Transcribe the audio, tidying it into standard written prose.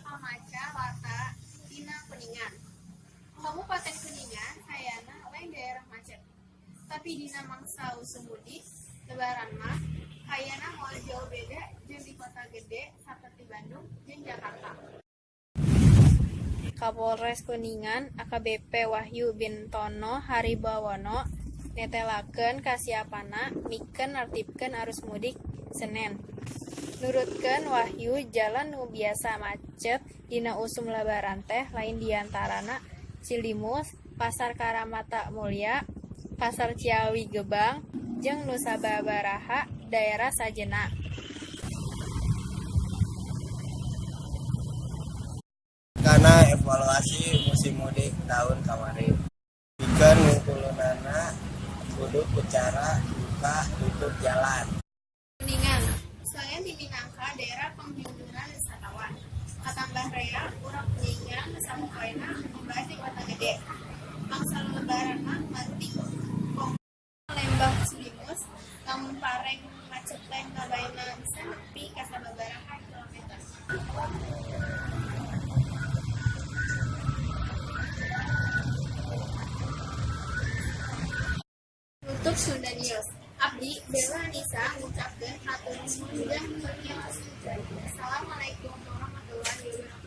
bakal maca Lata dina Kuningan. Kabupaten Kuningan hayana lain daerah macet. Tapi dina mangsa usum mudik lebaran mah hayana moal jauh beda jeung di kota gede saperti Bandung jeung Jakarta. Kapolres Kuningan AKBP Wahyu Bintono Haribawono netelakeun kasiapana mikeun nartibkeun arus mudik Senen. Nurutkeun Wahyu jalan nu biasa macet dina usum lebaran teh lain diantarana Cilimus, Pasar Karamata Mulya, Pasar Ciawi Gebang, jeung nu sababaraha daerah Sajena. Karena evaluasi musim mudik tahun kemarin pikeun ngungkulunana kudu ku cara buka tutup jalan. Kuningan, saya diminangka daerah penghubungan wisatawan. Katambah rea, urang Kuningan samupoena membahas di kota gede. Mangsa lebaran mah marudik. Lembah Cilimus, lamun pareng macet teh ngabayna bisa nepi ka sababaraha kilometer. Nutup Sunda News. Abdi Bella Nisa ngucapkeun hatur nuhun jeung berkios. Assalamualaikum warahmatullahi wabarakatuh.